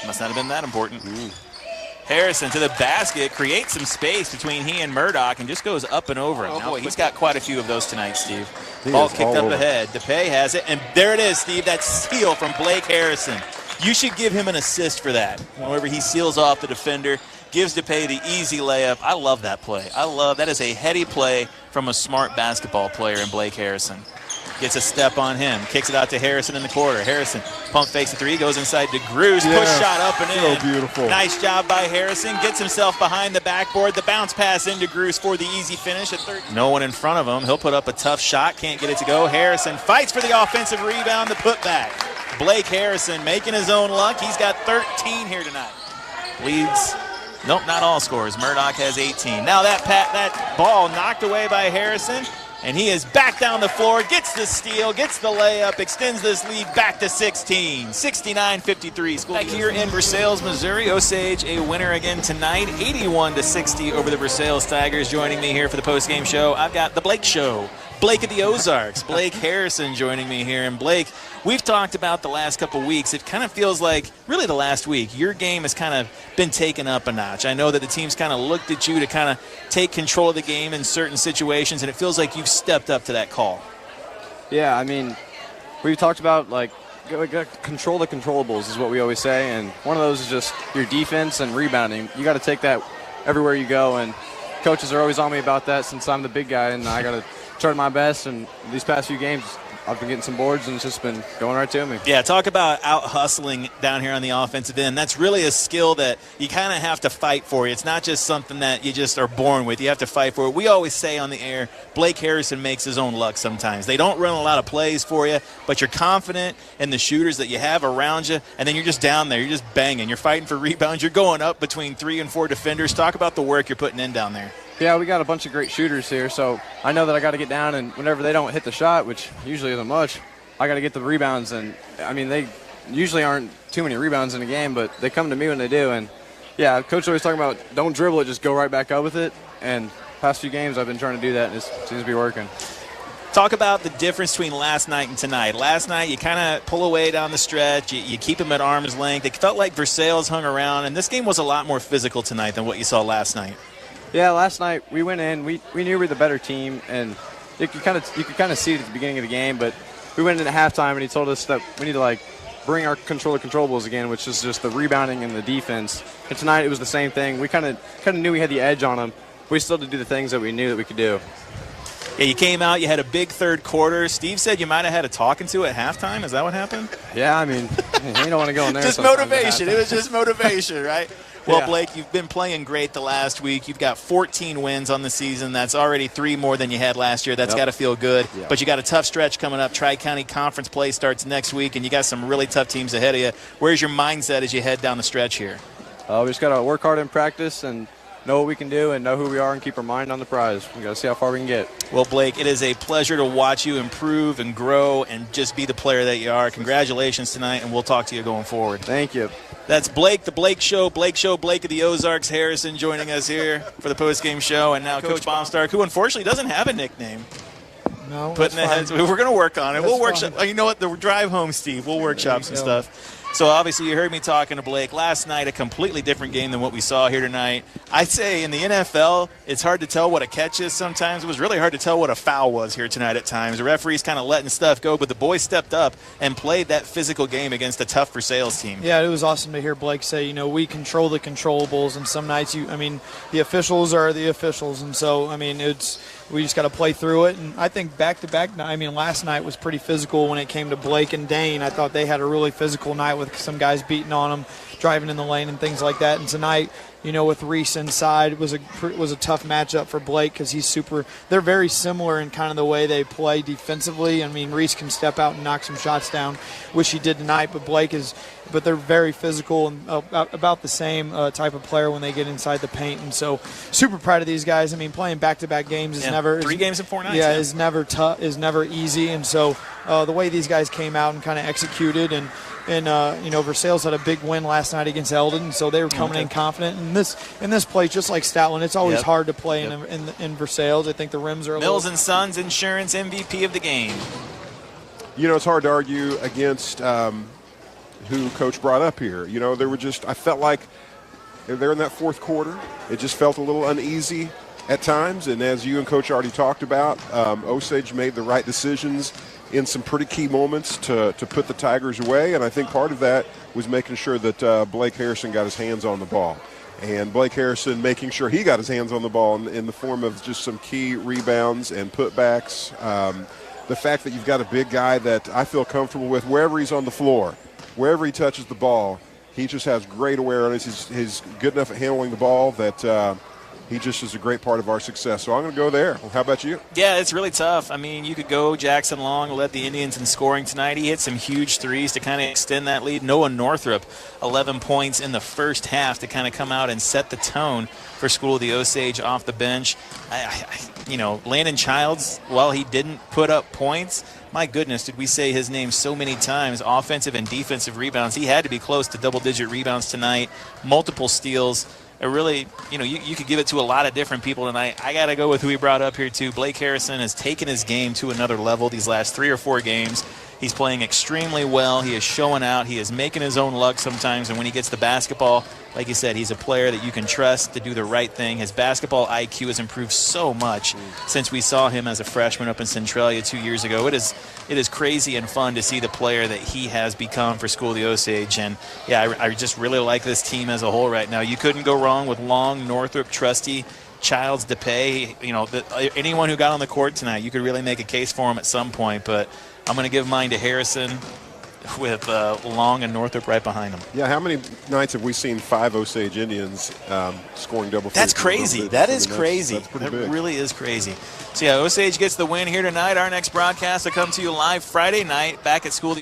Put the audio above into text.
Must not have been that important. Harrison to the basket, creates some space between he and Murdoch, and just goes up and over him. Oh, boy, he's got quite a few of those tonight, Steve. Ball kicked up ahead. DePay has it, and there it is, Steve. That steal from Blake Harrison. You should give him an assist for that. Whenever he seals off the defender, gives DePay the easy layup. I love that play. That is a heady play from a smart basketball player in Blake Harrison. Gets a step on him, kicks it out to Harrison in the quarter. Harrison pump fakes a three, goes inside to Gruce, push shot up and in. So beautiful. Nice job by Harrison, gets himself behind the backboard. The bounce pass into Gruce for the easy finish at 13. No one in front of him. He'll put up a tough shot, can't get it to go. Harrison fights for the offensive rebound, the putback. Blake Harrison making his own luck. He's got 13 here tonight. Leads. Nope, not all scores. Murdoch has 18. Now that ball knocked away by Harrison. And he is back down the floor, gets the steal, gets the layup, extends this lead back to 16. 69-53. Back here in Versailles, Missouri. Osage a winner again tonight, 81-60 over the Versailles Tigers. Joining me here for the postgame show, I've got the Blake Show. Blake of the Ozarks, Blake Harrison joining me here. And Blake, we've talked about the last couple weeks. It kind of feels like, really the last week, your game has kind of been taken up a notch. I know that the team's kind of looked at you to kind of take control of the game in certain situations, and it feels like you've stepped up to that call. Yeah, I mean, we've talked about, like, control the controllables is what we always say, and one of those is just your defense and rebounding. You got to take that everywhere you go, and coaches are always on me about that since I'm the big guy, and I got to try my best, and these past few games I've been getting some boards, and it's just been going right to me. Yeah, talk about out-hustling down here on the offensive end. That's really a skill that you kind of have to fight for. It's not just something that you just are born with. You have to fight for it. We always say on the air, Blake Harrison makes his own luck sometimes. They don't run a lot of plays for you, but you're confident in the shooters that you have around you, and then you're just down there. You're just banging. You're fighting for rebounds. You're going up between 3 and 4 defenders. Talk about the work you're putting in down there. Yeah, we got a bunch of great shooters here, so I know that I got to get down, and whenever they don't hit the shot, which usually isn't much, I got to get the rebounds. And, I mean, they usually aren't too many rebounds in a game, but they come to me when they do. And, yeah, Coach always talking about don't dribble it, just go right back up with it. And past few games I've been trying to do that, and it seems to be working. Talk about the difference between last night and tonight. Last night you kind of pull away down the stretch. You keep them at arm's length. It felt like Versailles hung around, and this game was a lot more physical tonight than what you saw last night. Yeah, last night we went in. We knew we were the better team, and you could kind of see it at the beginning of the game. But we went in at halftime, and he told us that we need to bring our controllables again, which is just the rebounding and the defense. And tonight it was the same thing. We kind of knew we had the edge on them. We still had to do the things that we knew that we could do. Yeah, you came out. You had a big third quarter. Steve said you might have had a talking to at halftime. Is that what happened? Yeah, I mean, you don't want to go in there. Just motivation. It was just motivation, right? Well, yeah. Blake, you've been playing great the last week. You've got 14 wins on the season. That's already 3 more than you had last year. That's got to feel good. Yep. But you got a tough stretch coming up. Tri-County Conference play starts next week, and you got some really tough teams ahead of you. Where's your mindset as you head down the stretch here? We just got to work hard in practice and know what we can do and know who we are and keep our mind on the prize. We got to see how far we can get. Well, Blake, it is a pleasure to watch you improve and grow and just be the player that you are. Congratulations tonight, and we'll talk to you going forward. Thank you. That's Blake, the Blake Show. Blake of the Ozarks. Harrison joining us here for the postgame show. And now Coach Baumstark, who unfortunately doesn't have a nickname. No, Putting the heads. We're going to work on it. That's We'll workshop. You know what? The drive home, Steve. We'll workshop some stuff. So obviously you heard me talking to Blake last night, a completely different game than what we saw here tonight. I'd say in the NFL, it's hard to tell what a catch is sometimes. It was really hard to tell what a foul was here tonight at times. The referee's kind of letting stuff go, but the boys stepped up and played that physical game against a tough Versailles team. Yeah, it was awesome to hear Blake say, we control the controllables, and some nights the officials are the officials, and so, we just got to play through it. And I think back-to-back, last night was pretty physical when it came to Blake and Dane. I thought they had a really physical night with some guys beating on them, driving in the lane and things like that. And tonight, with Reese inside, was a tough matchup for Blake because they're very similar in kind of the way they play defensively. Reese can step out and knock some shots down, which he did tonight, but they're very physical and about the same type of player when they get inside the paint. And so super proud of these guys. Playing back-to-back games is never 3 games in 4 nights. Yeah, is never tough, is never easy. And so the way these guys came out and kind of executed and Versailles had a big win last night against Eldon, and so they were coming in confident. And this place, just like Statland, it's always hard to play in Versailles. I think the rims are Mills and Sons Insurance MVP of the game. It's hard to argue against who Coach brought up here. You know, I felt like they're in that fourth quarter. It just felt a little uneasy at times, and as you and Coach already talked about, Osage made the right decisions in some pretty key moments to put the Tigers away, and I think part of that was making sure that Blake Harrison got his hands on the ball. And Blake Harrison making sure he got his hands on the ball in the form of just some key rebounds and putbacks. The fact that you've got a big guy that I feel comfortable with wherever he's on the floor, wherever he touches the ball, he just has great awareness. He's good enough at handling the ball that he just is a great part of our success. So I'm going to go there. Well, how about you? Yeah, it's really tough. I mean, you could go Jackson Long, led the Indians in scoring tonight. He hit some huge threes to kind of extend that lead. Noah Northrup, 11 points in the first half to kind of come out and set the tone for School of the Osage off the bench. Landon Childs, while he didn't put up points, my goodness, did we say his name so many times, offensive and defensive rebounds. He had to be close to double-digit rebounds tonight, multiple steals. It really, you could give it to a lot of different people tonight. I got to go with who he brought up here, too. Blake Harrison has taken his game to another level these last 3 or 4 games. He's playing extremely well. He is showing out. He is making his own luck sometimes. And when he gets the basketball, like you said, he's a player that you can trust to do the right thing. His basketball IQ has improved so much since we saw him as a freshman up in Centralia 2 years ago. It is crazy and fun to see the player that he has become for School of the Osage. And, yeah, I just really like this team as a whole right now. You couldn't go wrong with Long, Northrup, Trusty, Childs, DePay. Anyone who got on the court tonight, you could really make a case for him at some point. But I'm going to give mine to Harrison with Long and Northrup right behind him. Yeah, how many nights have we seen 5 Osage Indians scoring double figures? That's crazy. That is crazy. That's pretty big. That really is crazy. So, yeah, Osage gets the win here tonight. Our next broadcast will come to you live Friday night back at School.